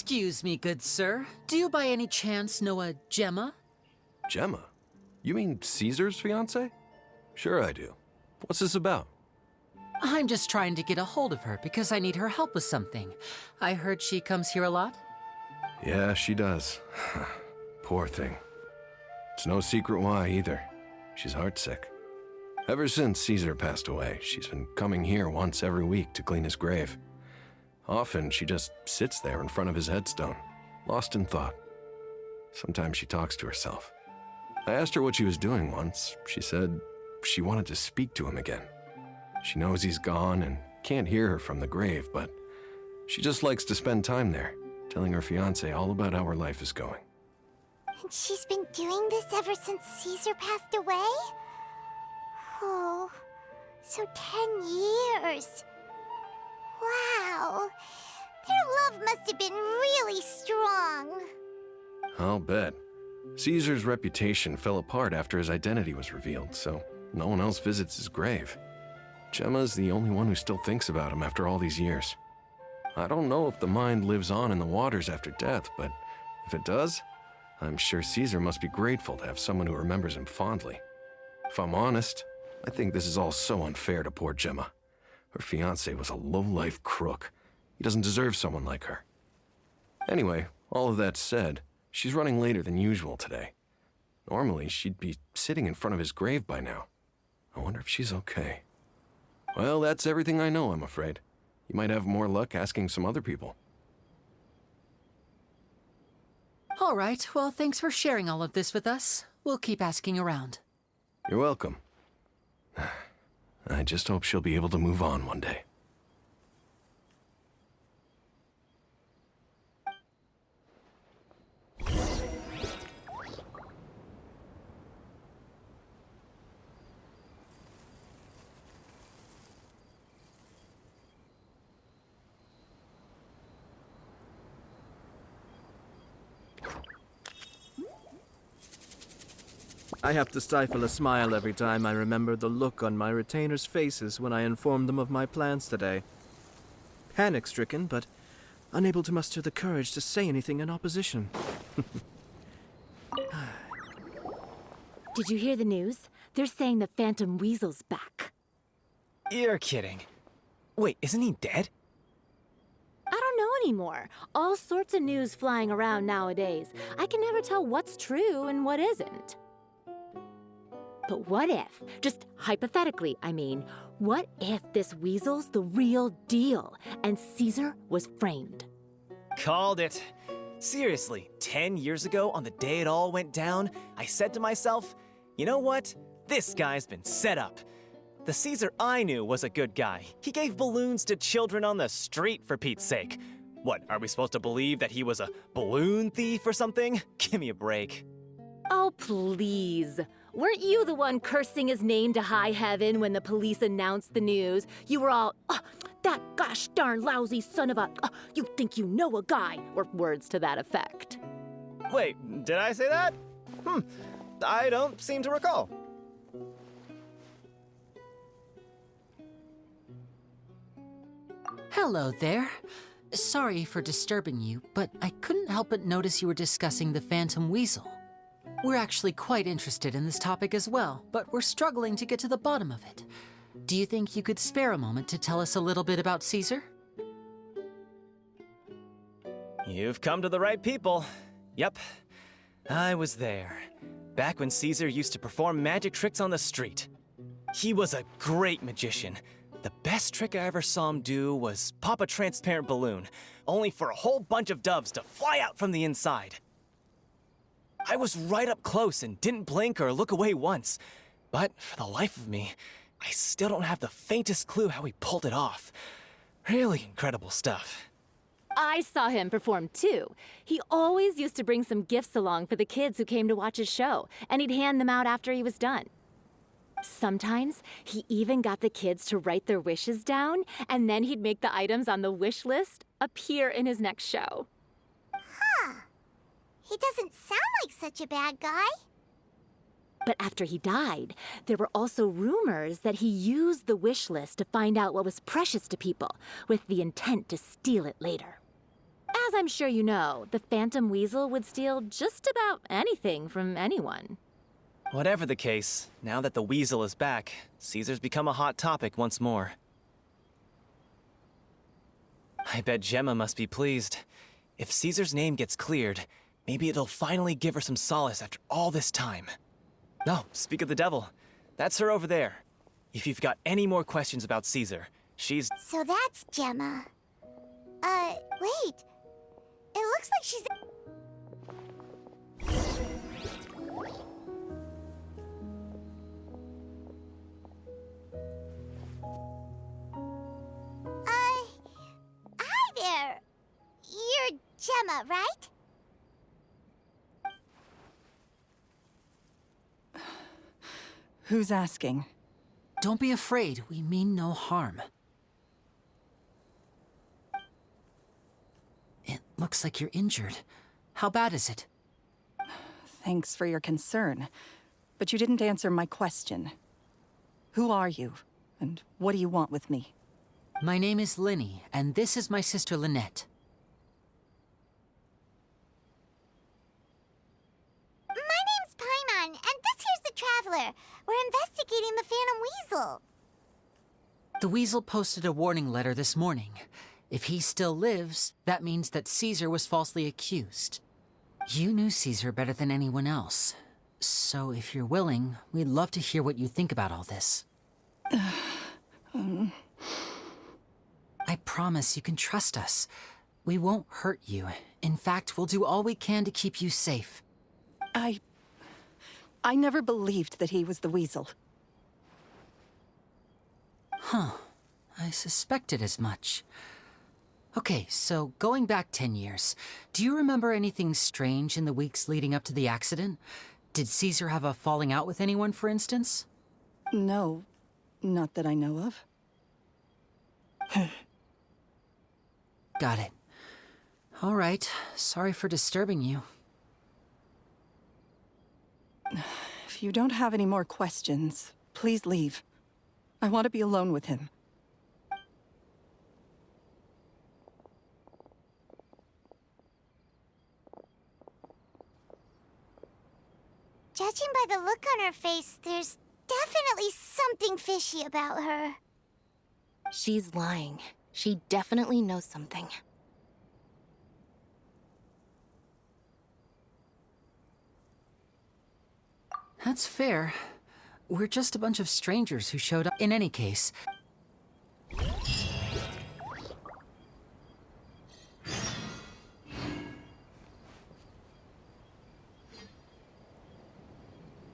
Excuse me, good sir. Do you by any chance know a Gemma? Gemma? You mean Caesar's fiancée? Sure I do. What's this about? I'm just trying to get a hold of her because I need her help with something. I heard she comes here a lot. Yeah, she does. Poor thing. It's no secret why either. She's heartsick. Ever since Caesar passed away, she's been coming here once every week to clean his grave. Often, she just sits there in front of his headstone, lost in thought. Sometimes she talks to herself. I asked her what she was doing once. She said she wanted to speak to him again. She knows he's gone and can't hear her from the grave, but she just likes to spend time there, telling her fiancé all about how her life is going. And she's been doing this ever since Caesar passed away? Oh, so 10 years. Wow, their love must have been really strong. I'll bet. Caesar's reputation fell apart after his identity was revealed, so no one else visits his grave. Gemma's the only one who still thinks about him after all these years. I don't know if the mind lives on in the waters after death, but if it does, I'm sure Caesar must be grateful to have someone who remembers him fondly. If I'm honest, I think this is all so unfair to poor Gemma. Her fiancé was a low-life crook. He doesn't deserve someone like her. Anyway, all of that said, she's running later than usual today. Normally, she'd be sitting in front of his grave by now. I wonder if she's okay. Well, that's everything I know, I'm afraid. You might have more luck asking some other people. All right, well, thanks for sharing all of this with us. We'll keep asking around. You're welcome. I just hope she'll be able to move on one day. I have to stifle a smile every time I remember the look on my retainers' faces when I informed them of my plans today. Panic-stricken, but unable to muster the courage to say anything in opposition. Did you hear the news? They're saying the Phantom Weasel's back. You're kidding. Wait, isn't he dead? I don't know anymore. All sorts of news flying around nowadays. I can never tell what's true and what isn't. But what if, just hypothetically, I mean, what if this weasel's the real deal and Caesar was framed? Called it. Seriously, 10 years ago, on the day it all went down, I said to myself, you know what? This guy's been set up. The Caesar I knew was a good guy. He gave balloons to children on the street, for Pete's sake. What, are we supposed to believe that he was a balloon thief or something? Give me a break. Oh, please. Weren't you the one cursing his name to high heaven when the police announced the news? You were all, oh, that gosh darn lousy son of a, oh, you think you know a guy, or words to that effect. Wait, did I say that? I don't seem to recall. Hello there. Sorry for disturbing you, but I couldn't help but notice you were discussing the Phantom Weasel. We're actually quite interested in this topic as well, but we're struggling to get to the bottom of it. Do you think you could spare a moment to tell us a little bit about Caesar? You've come to the right people. Yep, I was there. Back when Caesar used to perform magic tricks on the street. He was a great magician. The best trick I ever saw him do was pop a transparent balloon, only for a whole bunch of doves to fly out from the inside. I was right up close and didn't blink or look away once. But for the life of me, I still don't have the faintest clue how he pulled it off. Really incredible stuff. I saw him perform too. He always used to bring some gifts along for the kids who came to watch his show, and he'd hand them out after he was done. Sometimes, he even got the kids to write their wishes down, and then he'd make the items on the wish list appear in his next show. Huh. He doesn't sound like such a bad guy. But after he died, there were also rumors that he used the wish list to find out what was precious to people, with the intent to steal it later. As I'm sure you know, the Phantom Weasel would steal just about anything from anyone. Whatever the case, now that the Weasel is back, Caesar's become a hot topic once more. I bet Gemma must be pleased. If Caesar's name gets cleared, maybe it'll finally give her some solace after all this time. No, speak of the devil. That's her over there. If you've got any more questions about Caesar, she's... So that's Gemma. Wait. It looks like she's... Hi there. You're Gemma, right? Who's asking? Don't be afraid, we mean no harm. It looks like you're injured. How bad is it? Thanks for your concern, but you didn't answer my question. Who are you, and what do you want with me? My name is Linny, and this is my sister Lynette. My name's Paimon, and this here's the Traveler. We're investigating the Phantom Weasel. The Weasel posted a warning letter this morning. If he still lives, that means that Caesar was falsely accused. You knew Caesar better than anyone else. So if you're willing, we'd love to hear what you think about all this. I promise you can trust us. We won't hurt you. In fact, we'll do all we can to keep you safe. I never believed that he was the Weasel. Huh. I suspected as much. Okay, so going back 10 years, do you remember anything strange in the weeks leading up to the accident? Did Caesar have a falling out with anyone, for instance? No, not that I know of. Got it. All right, sorry for disturbing you. If you don't have any more questions, please leave. I want to be alone with him. Judging by the look on her face, there's definitely something fishy about her. She's lying. She definitely knows something. That's fair. We're just a bunch of strangers who showed up. In any case,